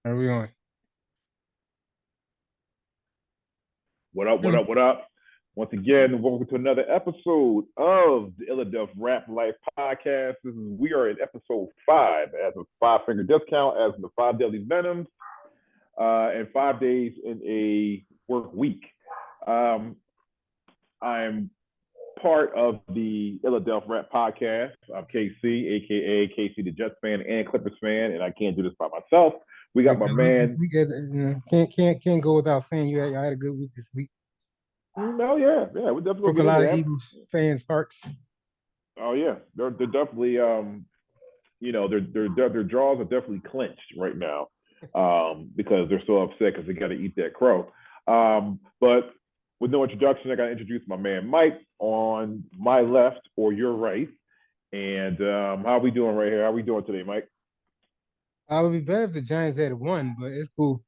Are we on? What up, what Hmm. up, what up? Once again, welcome to another episode of the Illadelf Rap Life Podcast. We are in episode 5 as a five finger discount, as the five deadly venoms, and 5 days in a work week. Um, I'm part of the Illadelf Rap Podcast. I'm KC, aka KC the Jets fan and Clippers fan, and I can't do this by myself. We Yeah, got my good week this man. week. Can't go without saying I had a good week this week. Oh yeah, we're definitely gonna Broke a get into lot of that. Eagles fans' hearts. Oh yeah, they're definitely their jaws are definitely clenched right now because they're so upset because they got to eat that crow. But with no introduction, I got to introduce my man Mike on my left or your right. And how are we doing right here? How are we doing today, Mike? I would be better if the Giants had won, but it's cool.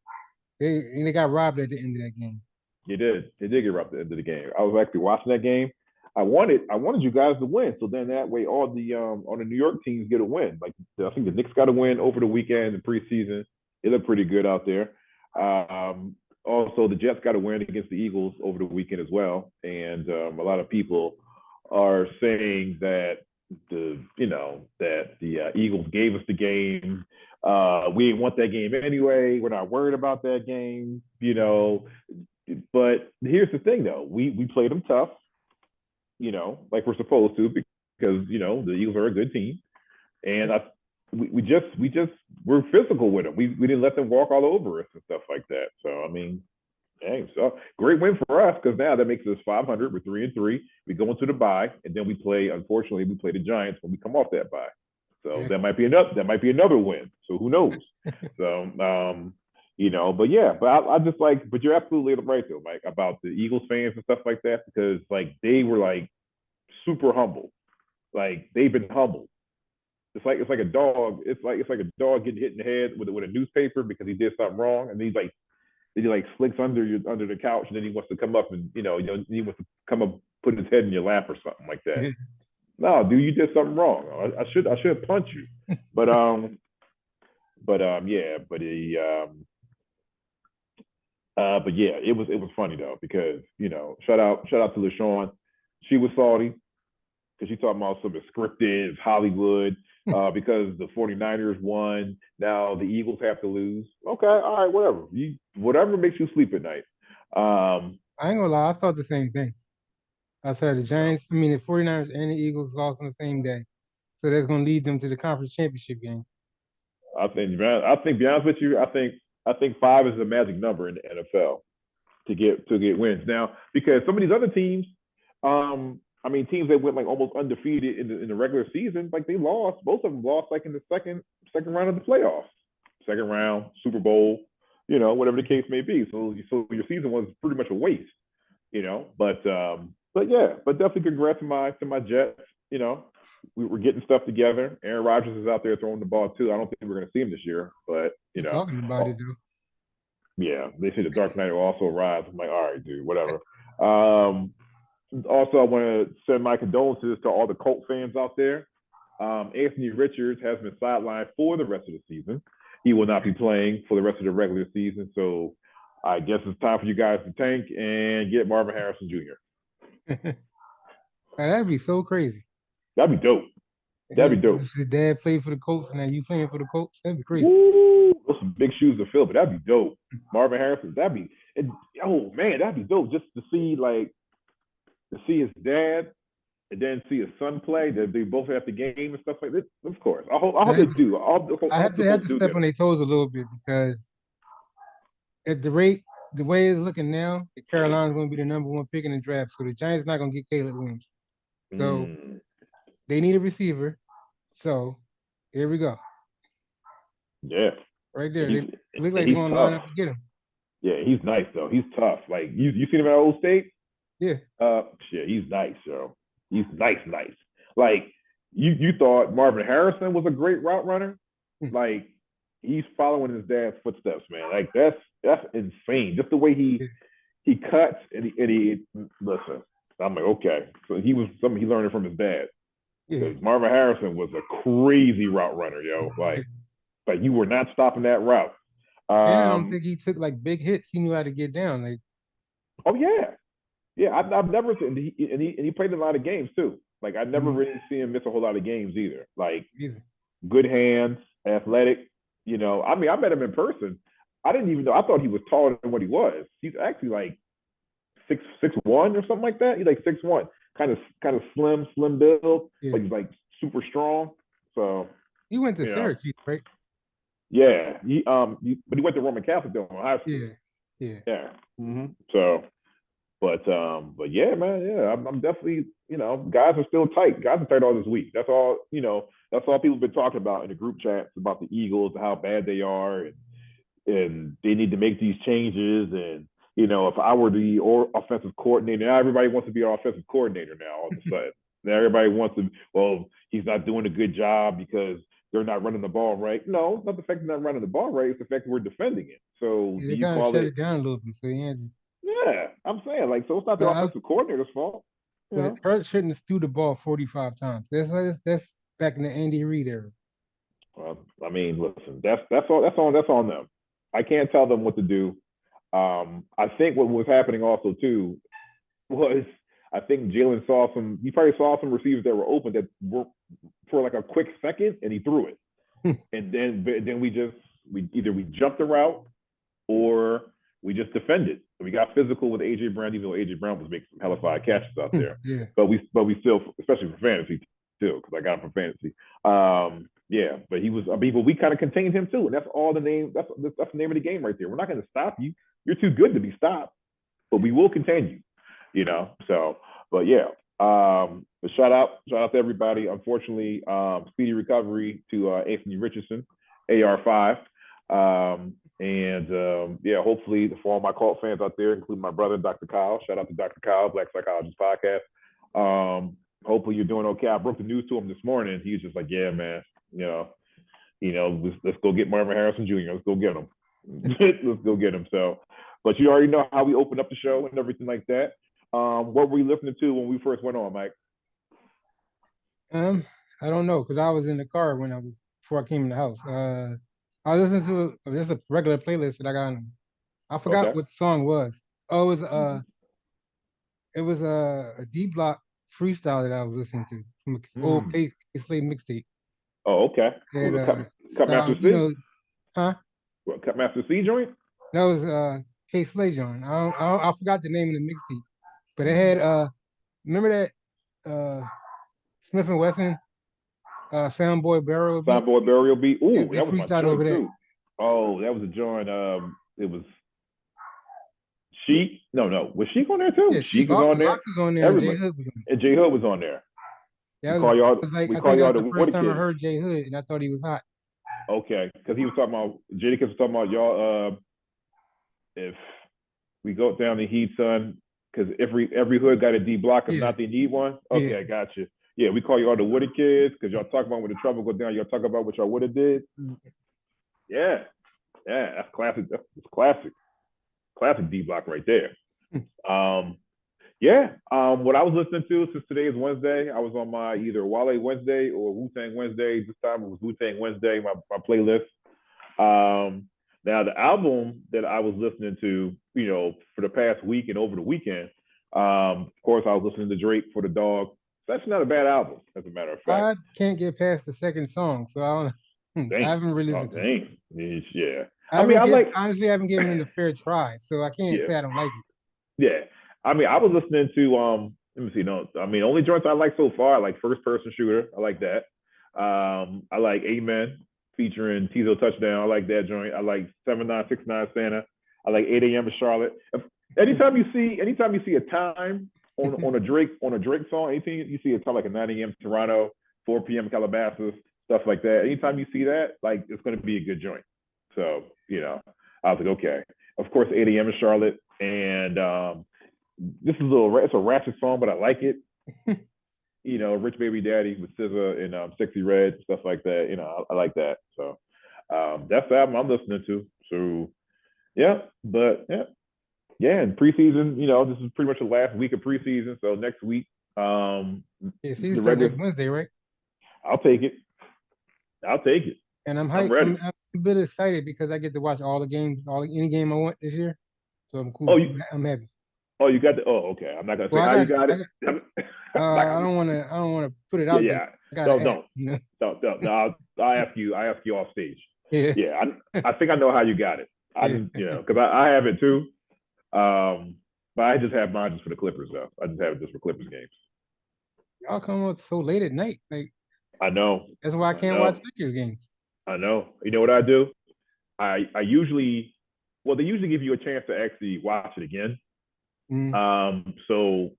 They got robbed at the end of that game. You did. They did get robbed at the end of the game. I was actually watching that game. I wanted you guys to win. So then that way all the New York teams get a win. Like I think the Knicks got a win over the weekend in preseason. They look pretty good out there. Also the Jets got a win against the Eagles over the weekend as well. And a lot of people are saying that the Eagles gave us the game. We didn't want that game anyway. We're not worried about that game. But here's the thing, though. We played them tough, like we're supposed to, because the Eagles are a good team, and we just we're physical with them. We didn't let them walk all over us and stuff like that. So I mean, dang, so great win for us because now that makes us 500. We're 3-3. We go into the bye, and then we play. Unfortunately, we play the Giants when we come off that bye. So Yeah, that might be another win. So who knows? So but yeah, I just like, but you're absolutely right though, Mike, about the Eagles fans and stuff like that because like they were like super humble, like they've been humbled. It's like a dog. It's like a dog getting hit in the head with a newspaper because he did something wrong, and then he like slicks under the couch, and then he wants to come up and he wants to come up, put his head in your lap or something like that. yeah. No, dude, you did something wrong. I should punch you, but yeah, but yeah, it was funny though because shout out to LaShawn. She was salty because she talking about some scripted Hollywood because the 49ers won. Now the Eagles have to lose. Okay, all right, whatever. Whatever makes you sleep at night. Um, I ain't gonna lie, I thought the same thing. I said the you know, Giants, the 49ers and the Eagles lost on the same day. So that's gonna lead them to the conference championship game. I think, to be honest with you, I think five is the magic number in the NFL to get wins now because some of these other teams, I mean teams that went like almost undefeated in the regular season, like they lost. Most of them lost like in the second round of the playoffs, second round Super Bowl, whatever the case may be. So your season was pretty much a waste, but yeah, but definitely congrats to my Jets. You know, we were getting stuff together. Aaron Rodgers is out there throwing the ball too. I don't think we're going to see him this year, but You talking about it though. yeah, they say the Dark Knight will also rise. I'm like, all right, dude, whatever. Um, Also, I want to send my condolences to all the Colt fans out there. Anthony Richards has been sidelined for the rest of the season. He will not be playing for the rest of the regular season. So I guess it's time for you guys to tank and get Marvin Harrison Jr. That'd be so crazy. That'd be dope. That'd be dope. His dad played for the Colts and now you playing for the Colts. That'd be crazy. Woo! Those some big shoes to fill, but that'd be dope. Marvin Harrison, oh man, that'd be dope just to see his dad and then see his son play. They both have the game and stuff like that. Of course, I hope they do. I I hope the have Colts to do step get on him. their toes a little bit because at the way it's looking now, the Carolina's going to be the number one pick in the draft. So the Giants not going to get Caleb Williams. So Mm, they need a receiver. So here we go, yeah, right and there. They he's look and like they're he's going to line tough. up to get him. Yeah, he's nice though. He's tough. Like you seen him at Old State? Yeah, Yeah, he's nice, yo. He's nice. Like you thought Marvin Harrison was a great route runner. Hmm. Like he's following his dad's footsteps, man. Like that's insane. Just the way he yeah, he cuts and he listen. I'm like, okay, so he was something he learned it from his dad yeah. because Marvin Harrison was a crazy route runner, yo. Yeah. Like you were not stopping that route. And I don't Um, think he took like big hits. He knew how to get down. Like, oh yeah, yeah. I've never seen and he played a lot of games too. Like I never mm, really see him miss a whole lot of games either. Like either. good hands, athletic. I mean, I met him in person. I didn't even know. I thought he was taller than what he was. He's actually like 6'1" or something like that. He's like 6'1", kind of slim build, but Yeah. he's like super strong. So He went to you know, Syracuse, right? yeah. But he went to Roman Catholic though in high school. Yeah. Yeah. Yeah. So, but yeah, man, yeah, I'm definitely, guys are still tight. Guys are tight all this week. That's all, that's all people have been talking about in the group chats about the Eagles and how bad they are, and they need to make these changes. And if I were the offensive coordinator, now everybody wants to be our offensive coordinator now. All of a sudden, now everybody wants to. Well, he's not doing a good job because they're not running the ball right. No, it's not the fact they're not running the ball right. It's the fact that we're defending it. So Yeah, do they you kind of call shut it? it down a little bit. So yeah, Yeah, I'm saying like so. It's not the but I was, offensive coordinator's fault. You but know. Hurt shouldn't have threw the ball 45 times. That's back in the Andy Reid era. Well, I mean, listen, that's on them. I can't tell them what to do. I think what was happening also too was I think Jalen saw some. He probably saw some receivers that were open that were for like a quick second, and he threw it. And then we either we jumped the route or we just defended. We got physical with AJ Brown, even though AJ Brown was making some hellified catches out there. Yeah. But we still, especially for fantasy too, because I got him for fantasy. Yeah, but he was. I mean, but we kind of contained him too, and that's all the name. That's the name of the game right there. We're not going to stop you. You're too good to be stopped, but we will contain you. So, but yeah. But shout out to everybody. Unfortunately, speedy recovery to Anthony Richardson, AR5. And yeah, hopefully for all my cult fans out there, including my brother, Dr. Kyle. Shout out to Dr. Kyle, Black Psychologist Podcast. Hopefully you're doing okay. I broke the news to him this morning. He was just like, yeah, man, you know, let's go get Marvin Harrison Jr. Let's go get him. Let's go get him. So, but you already know how we opened up the show and everything like that. What were we listening to when we first went on, Mike? Um, I don't know because I was in the car before I came in the house. I was listening to just a regular playlist that I got on. I forgot Okay. what the song was. Oh, Mm-hmm. it was a D Block freestyle that I was listening to from an old Mm. K Slade mixtape. Oh, okay. That Was it Cut Master style, C? huh? What, Cut Master C joint? That was K Slade John. I forgot the name of the mixtape, but it Mm. had remember that Smith and Wesson Soundboy Barrel beat? Soundboy Burial Beat. Yeah, Ooh, they that was my freestyled over joint that. too. Oh, that was a joint. It was Sheik. No, no. Was Sheik on there too? Yeah, Sheik Sheik was on there. Ox was on there and J Everybody. Hood was on there. And J Hood was on there. That We call y'all. was like We I call think that y'all was the the first Water time I Kids. heard J Hood and I thought he was hot. Okay, because he was talking about Jadakiss was talking about y'all. If we go down the heat, son, because every hood got a D block. If Yeah, not, they need one. yeah. Okay, I got you. Yeah, we call y'all the Wooded Kids because y'all talk about when the trouble go down. Y'all talk about what y'all would have did. Yeah, yeah, that's classic. That's classic D block right there. Um, yeah. What I was listening to since today is Wednesday, I was on my either Wale Wednesday or Wu Tang Wednesday. This time it was Wu Tang Wednesday, my playlist. Um, Now the album that I was listening to, for the past week and over the weekend, of course I was listening to Drake for the Dog. That's not a bad album, as a matter of fact. I can't get past the second song, so I Dang. haven't really Oh, listened to it. dang. Yeah. I I mean, haven't I get like, honestly I haven't given it a fair try, so I can't yeah, say I don't like it. yeah. I mean, I was listening to, let me see, no, I mean, only joints I like so far, I like First Person Shooter. I like that. I like Amen featuring Tizo Touchdown. I like that joint. I like 7969 Santa. I like 8 a.m. in Charlotte. Anytime you see a time on a Drake song, anything you see a time like a 9 a.m. Toronto, 4 p.m. Calabasas, stuff like that. Anytime you see that, like it's gonna be a good joint. So, I was like, okay. Of course, 8 a.m. in Charlotte. And this is it's a ratchet song, but I like it. Rich Baby Daddy with SZA and Sexy Red, stuff like that. I like that. So that's the album I'm listening to. So yeah, but yeah. And preseason, this is pretty much the last week of preseason. So next week, Yeah, season the start regular, next Wednesday, right? I'll take it. I'll take it. And I'm I'm hyped. ready. a bit excited because I get to watch all the games, any game I want this year. So I'm Oh, cool. you I'm happy. oh you got the oh okay. I'm not gonna say Well, how you got I it. got. I'm not I gonna, don't want to. I don't want to put it yeah out there. yeah. I got an Don't app. don't don't. No, I ask you. I ask you off stage. Yeah. Yeah, I think I know how you got it. I Yeah. didn't, because I have it too. Um, but I just have mine just for the Clippers though. I just have it just for Clippers games. Y'all come up so late at night. Like I know, that's why I I can't watch know, Lakers games. I know. You know what I do? I usually, well, they usually give you a chance to actually watch it again. Mm, So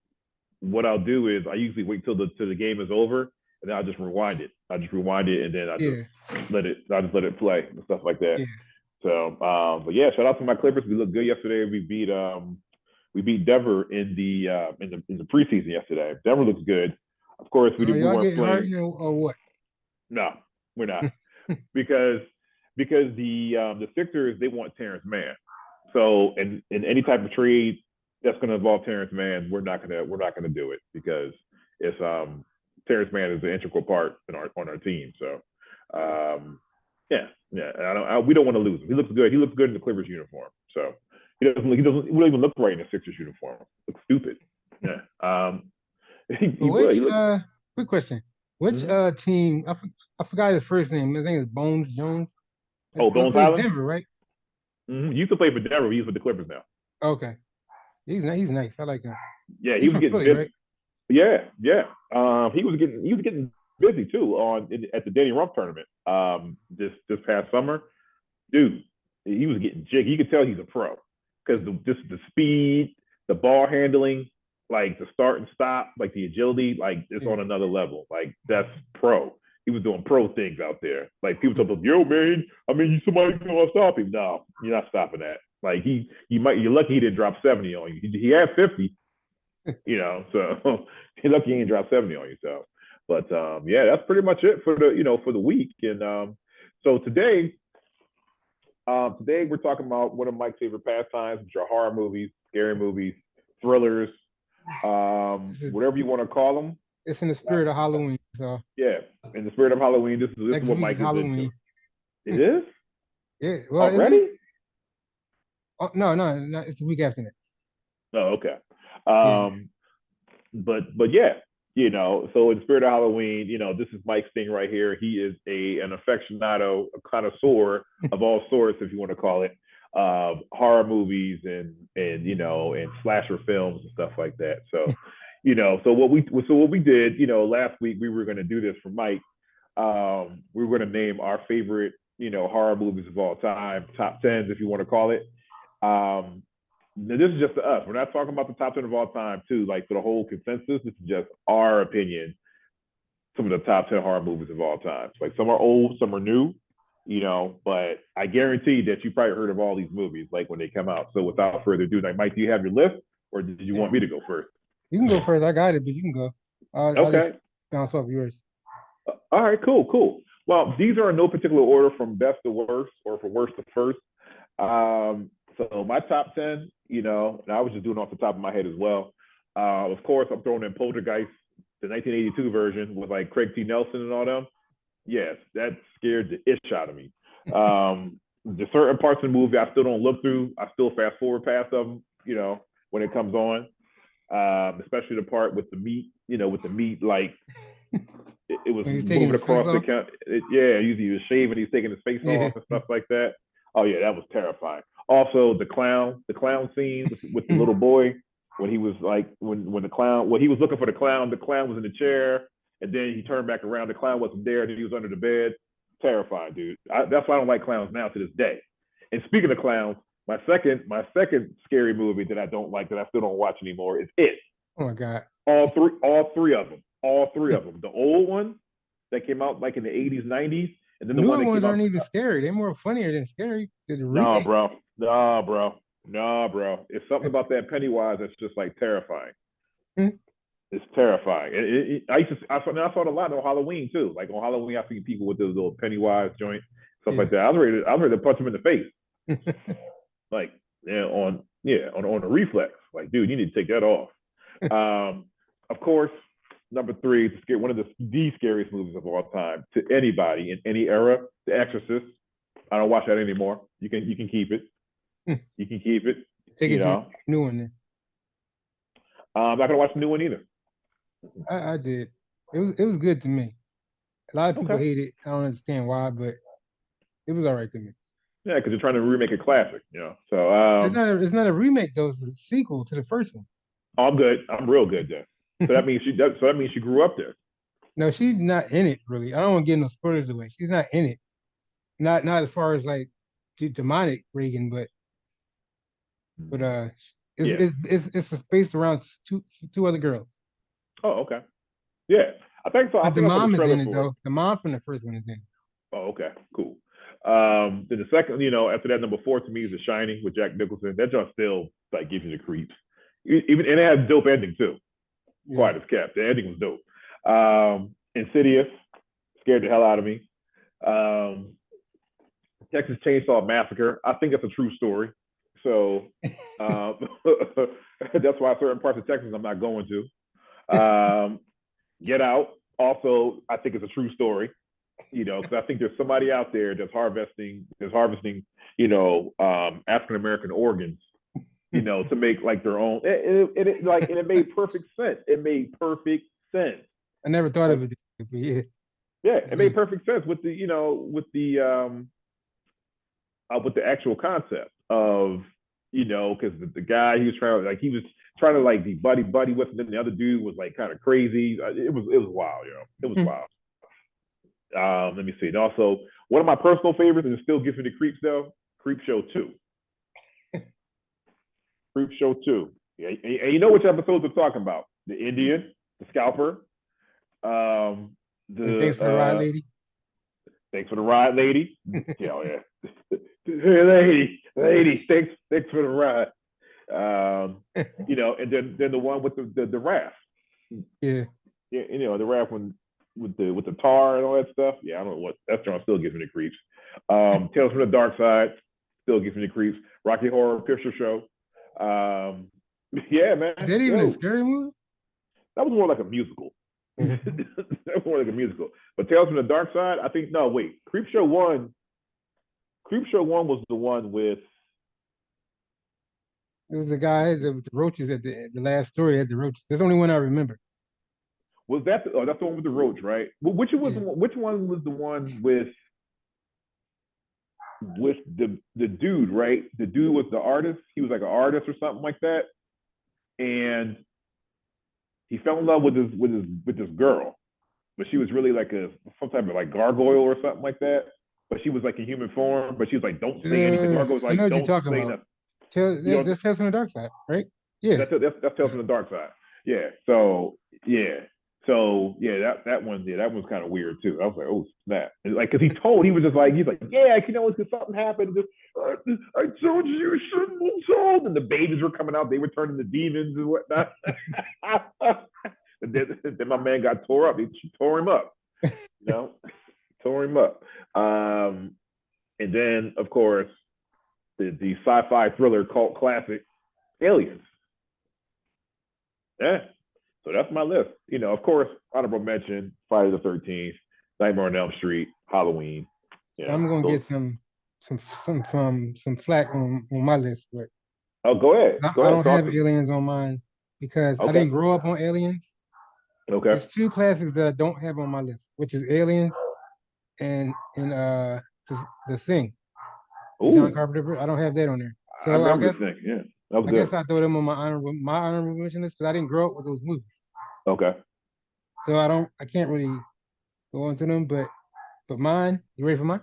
what I'll do is I usually wait till the game is over, and then I'll just rewind it. I just rewind it, and then yeah. I just let it play and stuff like that. Yeah. So, but yeah, shout out to my Clippers. We looked good yesterday. We beat Denver in the preseason yesterday. Denver looks good. Of course, Are we y'all weren't getting hurt, playing. or what? No, we're not because the Sixers they want Terrence Mann. So in any type of trade that's going to involve Terrence Mann, we're not gonna do it because it's Terrence Mann is an integral part in on our team. So yeah, yeah. We don't want to lose him. He looks good. He looks good in the Clippers uniform. So he doesn't even look right in the Sixers uniform. Looks stupid. Yeah. But He which looks. quick question. Which Mm-hmm. team I forgot his first name. I think it's Bones Jones. Oh, It Bones was Highland. Denver, right? Mm-hmm. He used to play for Denver. He's with the Clippers now. Okay. He's nice. I like him. Yeah, he He's was from getting Philly, right? busy. Yeah, yeah. He was getting busy too at the Danny Rump tournament. This past summer, dude, he was getting jiggy. You could tell he's a pro because just the speed, the ball handling, like the start and stop, like the agility, like it's Yeah. on another level. Like that's pro. He was doing pro things out there. Like people Mm. talk about, yo man, I mean, somebody's gonna stop him. No, you're not stopping that. Like you're lucky he didn't drop 70 on you. He had 50, so you're lucky he didn't drop 70 on you. So, but yeah, that's pretty much it for the week. And so today we're talking about one of Mike's favorite pastimes, which are horror movies, scary movies, thrillers, This is whatever you want to call them. it's in the spirit of Halloween. So Yeah, in the spirit of Halloween, this is next what week is Mike is into. Halloween. It is Yeah. Well, is it? already. Oh, no, no, no. It's the week after next. Oh, okay. Yeah. Um, but yeah, so in the spirit of Halloween, this is Mike's thing right here. He is an aficionado, a connoisseur of all sorts, if you want to call it, horror movies and slasher films and stuff like that. So, so what we did, last week we were going to do this for Mike. We were going to name our favorite, horror movies of all time, top tens, if you want to call it. Um, this is just to us. We're not talking about the top 10 of all time, too. Like for the whole consensus, this is just our opinion. Some of the top 10 horror movies of all time. Like some are old, some are new, but I guarantee that you probably heard of all these movies like when they come out. So without further ado, like Mike, do you have your list or did you Yeah. want me to go first? You can go first. I got it, but you can go. I'll just Okay. bounce off yours. All right, cool, cool. Well, these are in no particular order from best to worst or from worst to first. So my top 10, and I was just doing off the top of my head as well. Of course, I'm throwing in Poltergeist, the 1982 version with like Craig T. Nelson and all them. Yes, that scared the ish out of me. The certain parts of the movie I still don't look through. I still fast forward past them, when it comes on. Especially the part with the meat, like it was When he's taking moving his face across the off. count. Yeah, usually he was shaving, he's taking his face Yeah. off and stuff like that. Oh yeah, that was terrifying. Also, the clown scene with the little boy when he was like when the clown, he was looking for the clown was in the chair, and then he turned back around, the clown wasn't there, and then he was under the bed. Terrifying, dude. That's why I don't like clowns now to this day. And speaking of clowns, my second scary movie that I don't like that I still don't watch anymore is It. Oh my God. All three of them. All three of them. The old one that came out like in the 80s, 90s, and The then the one newer that ones came out. aren't even scary. They're more funnier than scary. The Nah, remake. bro. Nah, bro. Nah, bro. It's something about that Pennywise that's just like terrifying. It's terrifying. I saw it a lot on Halloween too. Like on Halloween, I see people with those little Pennywise joint, stuff Yeah. like that. I was ready to punch him in the face. Like, on a reflex. Like, dude, you need to take that off. Of course, number three, one of the scariest movies of all time to anybody in any era, The Exorcist. I don't watch that anymore. You can keep it. You can keep it. Take You it, you know, new one then. I'm not gonna watch the new one either. I did. It was good to me. A lot of people Okay. hate it. I don't understand why, but it was all right to me. Yeah, because you're trying to remake a classic. So It's not a remake though. It's a sequel to the first one. oh, I'm good. I'm real good then. So that means she does. So that means she grew up there. No, she's not in it really. I don't want to give no spoilers away. She's not in it. Not as far as like demonic Reagan, but it's Yeah. it's it's based around two other girls. Oh, okay. Yeah, I think so. I But the think I saw the mom is trailer in it for it. though. The mom from the first one is in it. Oh, okay, cool. Then the second, after that, number four to me is The Shining with Jack Nicholson. That just still like gives you the creeps. Even and it has a dope ending too. Yeah. Quiet as kept. The ending was dope. Insidious scared the hell out of me. Um, Texas Chainsaw Massacre. I think that's a true story. So that's why certain parts of Texas I'm not going to. Get Out. Also, I think it's a true story. Because I think there's somebody out there that's harvesting, African American organs, to make like their own. And it made perfect sense. It made perfect sense. I never thought Like, of it, but yeah. yeah, it made perfect sense with the actual concept of, because the guy he was trying to like be buddy buddy with, and then the other dude was like kind of crazy. It was wild, It was wild. Let me see. And also, one of my personal favorites, and it still gives me the creeps though. Creep Show 2. Creep Show 2. Yeah, and you know which episodes we're talking about? The Indian, the scalper, And thanks for the ride, lady. thanks for the ride, lady. Hell yeah. Hey, lady, thanks for the ride. And then the one with the raft. Yeah. Yeah, the raft one with the tar and all that stuff. Yeah, I don't know what that song still gives me the creeps. Tales from the Dark Side still gives me the creeps. Rocky Horror Picture Show. Yeah, Is man. that even a Yo, scary movie? that was more like a musical. That was more like a musical. But Tales from the Dark Side, I think no, wait. Creep Show 1. Creep Show 1 was the one with. It was the guy with the roaches at the last story had the roaches. That's the only one I remember. Was that that's the one with the roach, right? Well, Yeah. which one was the one with the dude, right? The dude was the artist. He was like an artist or something like that, and he fell in love with this girl, but she was really like some type of like gargoyle or something like that. But she was like in human form, but she was like, "Don't say anything." The gargoyle was I know like, what you're "Don't talking say about. nothing." Tell You know, that's Tales from the Dark Side, right? Yeah. that's Tales from the Dark Side. Yeah. So yeah. So yeah, that one's kind of weird too. I was like, oh snap! And, like, cause he was just like, he's like, yeah, cause something happened. Just, I told you shouldn't have told. And the babies were coming out; they were turning to demons and whatnot. And then my man got tore up. She tore him up, you know, tore him up. And then of course the sci-fi thriller cult classic Aliens. Yeah. So that's my list. Of course, honorable mention, Friday the 13th, Nightmare on Elm Street, Halloween. I'm gonna Those. get some flack on my list, but Oh, go ahead. Go I ahead. don't Talk have to me. aliens on mine because I Okay. didn't grow up on aliens. Okay. There's two classics that I don't have on my list, which is Aliens and the Thing, the John Ooh, Carpenter. I don't have that on there. I So I remember guess the thing. Yeah, that was I guess good. I throw them on my honorable mention list because I didn't grow up with those movies. Okay. So I can't really go into them. But mine, you ready for mine?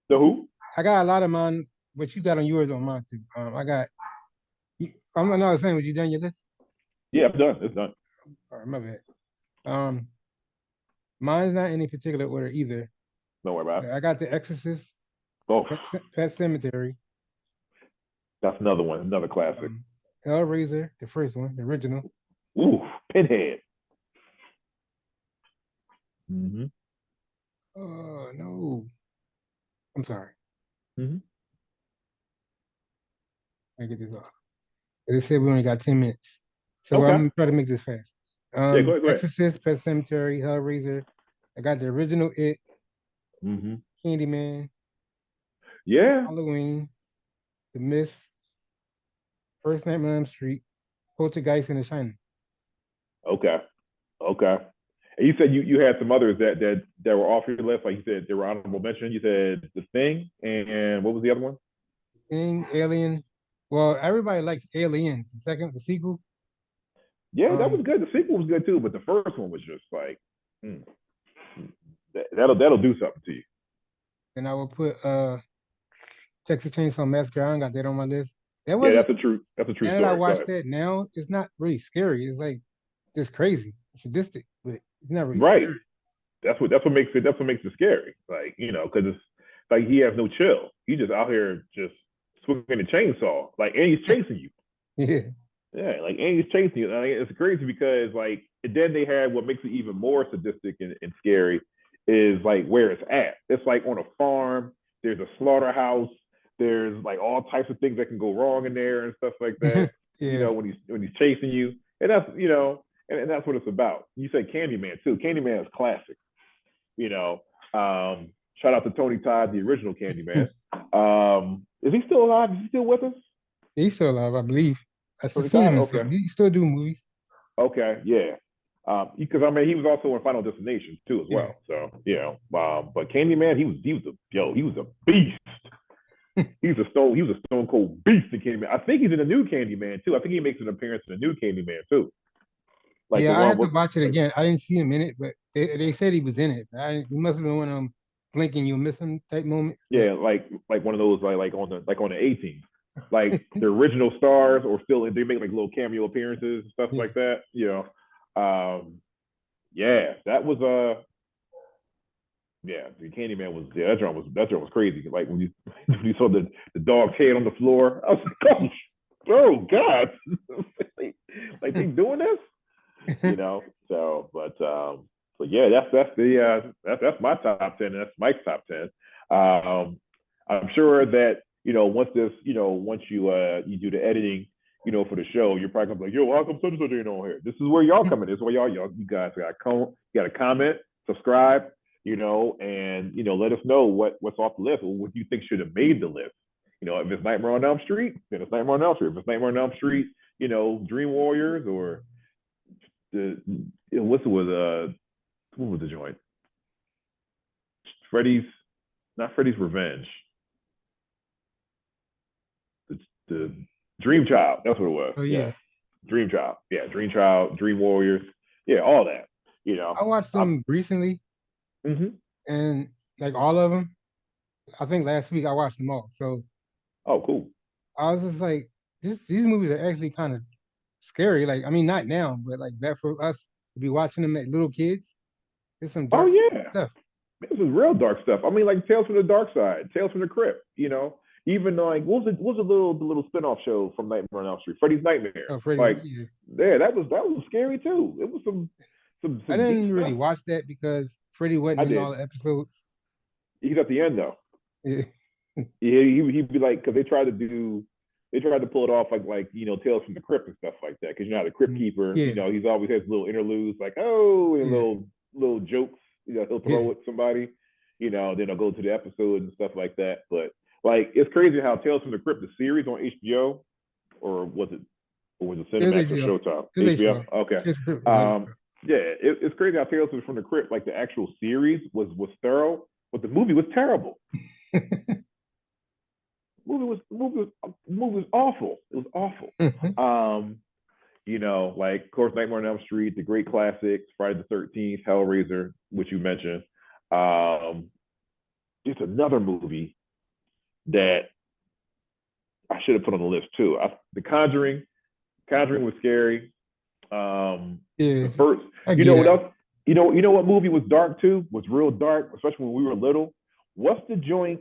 The Who? I got a lot of mine. What you got on yours on mine too. I'm not saying. Was you done your list? Yeah, I'm done. It's done. All right, my bad. Um, Mine's not in any particular order either. Don't worry about it. I got The Exorcist, Oh, Pet Cemetery, that's another one. Another classic. Hellraiser, the first one, the original. Ooh, Pinhead. Mm-hmm. Oh no, I'm sorry. Mm-hmm. I get this off. They said we only got 10 minutes, so I'm Okay. gonna try to make this fast. Yeah, go ahead. Go ahead. Exorcist, Pet Cemetery, Hellraiser. I got the original It, Mm-hmm. Candyman, Yeah. Halloween, The Mist, First Nightmare on Elm Street, Poltergeist, and The Shining. Okay. Okay. And you said you had some others that were off your list. Like you said, they were honorable mention. You said The Thing, and what was the other one? Thing, Alien. Well, everybody likes Aliens. The sequel. Yeah, that was Um, good. The sequel was good too, but the first one was just like, mm, that'll do something to you. and I will put Texas Chainsaw Massacre. I don't got that on my list. That Yeah, wasn't. that's a true Now that I story. Go watched ahead. that now, it's not really scary. It's like just crazy, sadistic, but it's not really Right. scary. That's what makes it scary. Like because it's like he has no chill. He just out here just swinging a chainsaw. Like and he's chasing you. Yeah, Yeah, like and he's chasing you. I mean, it's crazy because like then they had what makes it even more sadistic and scary is like where it's at. It's like on a farm. There's a slaughterhouse. There's like all types of things that can go wrong in there and stuff like that. yeah, When he's chasing you, and that's and that's what it's about. You say Candyman too. Candyman is classic. You know, shout out to Tony Todd, the original Candyman. Is he still alive? Is he still with us? He's still alive, I believe. I've Tony seen Todd? him in Okay. something. He still do movies. Okay, yeah. Because I mean, he was also in Final Destination too as Yeah, well. So but Candyman, he was a beast. He was a stone cold beast in Candyman. I think he's in the new Candyman too. I think he makes an appearance in the new Candyman too, like the yeah. I one had to with watch it like again. I didn't see him in it, but they said he was in it. He must have been one of them blinking you miss him type moments. But yeah, like one of those like on the 18, like the original stars or still they make like little cameo appearances and stuff yeah, like that. Yeah, that was yeah, the Candyman was yeah, that joint was crazy. Like when you when you saw the dog's head on the floor, I was like, oh God, like they doing this, but yeah, that's my top 10. And that's Mike's top 10. I'm sure that once you do the editing, for the show, you're probably gonna be like, yo, how come such and such ain't on here? This is where y'all coming. This is where y'all you guys got to comment, subscribe, and let us know what's off the list or what you think should have made the list. If it's Nightmare on Elm Street, then it's Nightmare on Elm Street. If it's Nightmare on Elm Street, Dream Warriors or the what was the joint? Freddy's, not Freddy's Revenge. The Dream Child. That's what it was. oh Yeah, yeah, Dream Child. Yeah, Dream Child, Dream Warriors. Yeah, all that. You know. I watched I, them recently, mm-hmm. and like all of them. I think last week I watched them all. So Oh, cool. I was just like, these movies are actually kind of scary. Like, I mean, not now, but like that for us to be watching them at little kids. It's some Oh dark yeah, stuff. this is real dark stuff. I mean, like Tales from the Dark Side, Tales from the Crypt. Even like what was the little spinoff show from Nightmare on Elm Street, Freddy's Nightmares. Oh, Freddy. Like, Yeah. yeah, that was scary too. It was I some deep didn't really stuff. watch that because Freddy wasn't I in did. all the episodes. He's at the end though. Yeah. Yeah, he'd be like, because they tried to pull it off like Tales from the Crypt and stuff like that. Because the Crypt Keeper, Yeah. he's always has little interludes like and Yeah. little jokes, he'll Yeah. throw at somebody, then I'll go to the episode and stuff like that. But like it's crazy how Tales from the Crypt, the series on HBO, or was it It was Cinemax or HBO. Showtime? It was HBO. HBO. Okay. It's on Um, yeah, it's crazy how Tales from the Crypt, like the actual series was thorough, but the movie was terrible. HBO. Movie was awful. It was awful. Like of course Nightmare on Elm Street, the great classics, Friday the 13th, Hellraiser, which you mentioned. It's another movie that I should have put on the list too. The Conjuring. Conjuring was scary. Yeah. The first, I you know get what it. else? You know what movie was dark too? Was real dark, especially when we were little. What's the joint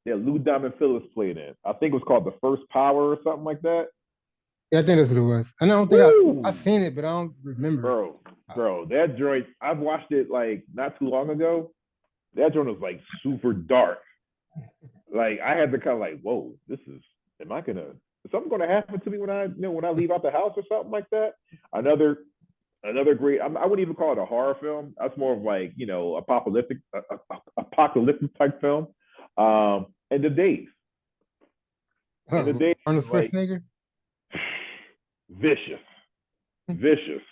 that Lou Diamond Phillips played in? I think it was called The First Power or something like that. Yeah, I think that's what it was. And I don't think I Woo! seen it, but I don't remember it. bro, bro, that joint, I've watched it like not too long ago. That joint was like super dark. Like I had to kind of like, whoa, am I gonna, is something gonna happen to me when I leave out the house or something like that? Another, another great, I wouldn't even call it a horror film. That's more of like, apocalyptic type film. And the days. And the days Arnold is like Schwarzenegger. vicious. Vicious.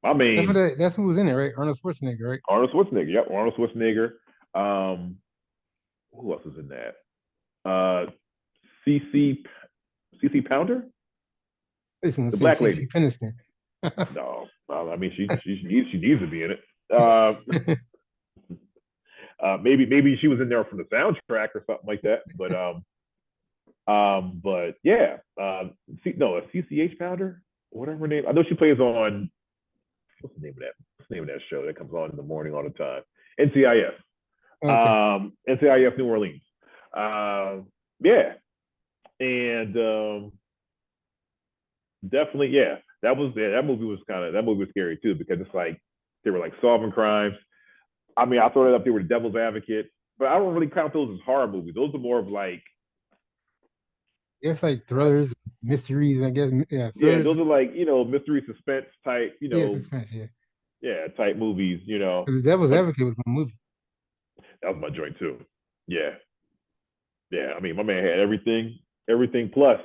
I That's mean, that's who was in it, right? Arnold Schwarzenegger, right? Arnold Schwarzenegger. Yep, Arnold Schwarzenegger. Um, who else is in that? CC CC Pounder, Listen, the say black CC lady. Peniston. No, I mean she needs to be in it. Uh, maybe she was in there from the soundtrack or something like that. But yeah, no, a CCH Pounder, whatever her name. I know she plays on what's the name of that? What's the name of that show that comes on in the morning all the time? NCIS. Okay. NCIS New Orleans. Yeah, and definitely, yeah, that movie was scary too because it's like they were like solving crimes. I mean, I throw it up there with the Devil's Advocate, but I don't really count those as horror movies. Those are more of like, It's like thrillers, mysteries, I guess. Yeah, yeah, thrillers. those are like mystery suspense type, Yeah, suspense. Yeah, yeah, type movies. because the Devil's But Advocate was my movie. that was my joint too. Yeah, yeah. I mean, my man had everything plus.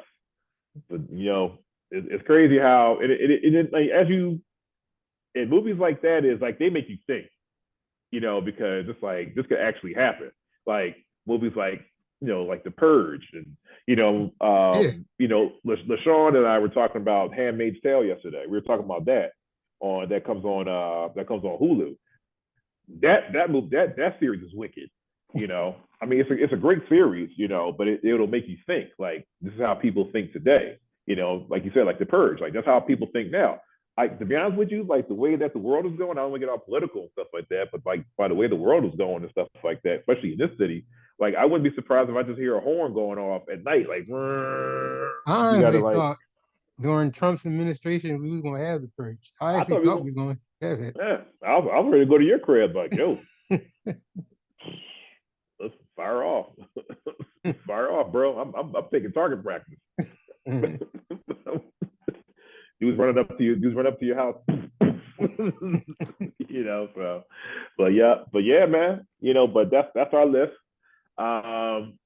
But it's crazy how like as you in movies like that is like they make you think, because it's like this could actually happen. Like movies like like The Purge and Yeah, LaShawn and I were talking about Handmaid's Tale yesterday. We were talking about that that comes on Hulu. That series is wicked. I mean it's a great series, but it'll make you think like this is how people think today. Like you said, like The Purge, like that's how people think now. Like to be honest with you, like the way that the world is going, I don't want to get all political and stuff like that, but like by the way the world is going and stuff like that, especially in this city, like I wouldn't be surprised if I just hear a horn going off at night, like I you gotta honestly like, thought during Trump's administration we was gonna have the purge. I I actually thought we thought were we was gonna have it. yeah, I was ready to go to your crib, like yo, let's fire off, fire off, bro. I'm taking target practice. Dudes running up to you. Dudes run up to your house. So, but yeah, man. But that's our list. Um,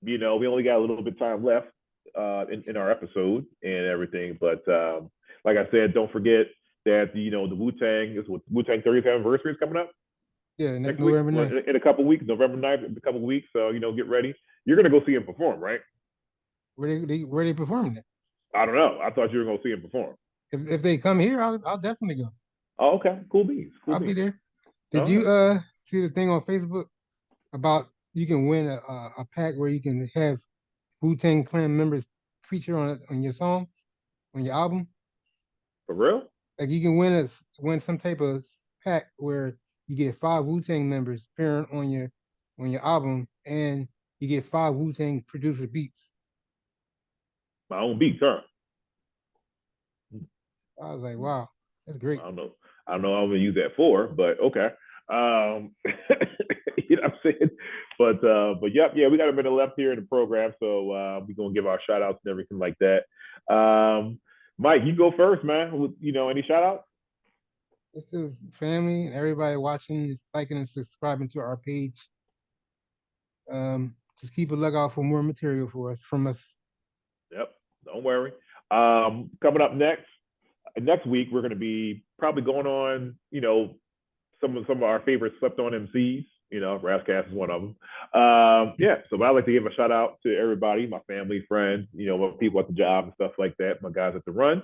we only got a little bit of time left in our episode and everything. But like I said, don't forget that the Wu Tang is what Wu Tang 30th anniversary is coming up Yeah, next week. November Well, 9th. in a couple weeks, November 9th, in a couple weeks. So get ready. You're gonna go see him perform, right? Where they performing it? I don't know. I thought you were gonna see him perform. If they come here, I'll definitely go. Oh, okay. Cool beans. Cool I'll be beans. there. Did All you right. see the thing on Facebook about you can win a pack where you can have Wu Tang Clan members feature on your songs on your album? For real? Like you can win some type of pack where you get 5 Wu Tang members appearing on your album, and you get 5 Wu Tang producer beats. My own beats, huh? I was like, wow, that's great. I don't know. I don't know what I'm gonna use that for, but okay. You know what I'm saying? But yeah, we got a minute left here in the program, so we're gonna give our shout outs and everything like that. Mike, you go first, man. Any shout outs? Just to family and everybody watching, liking and subscribing to our page. Just keep a lookout for more material from us. Yep, don't worry. Coming up next week, we're gonna be probably going on, some of our favorite slept on MCs. Rascast is one of them. Yeah, so I'd like to give a shout out to everybody, my family, friends, my people at the job and stuff like that, my guys at the run.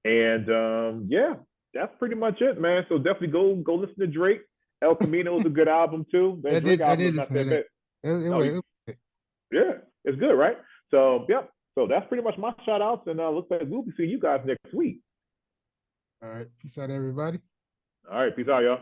And yeah, that's pretty much it, man. So definitely go listen to Drake. El Camino is a good album too. That Drake I album did is not listen to that that. bad. It Oh, was good. yeah, it's good, right? So yeah, so that's pretty much my shout outs, and looks like we'll be seeing you guys next week. All right. Peace out, everybody. All right, peace out, y'all.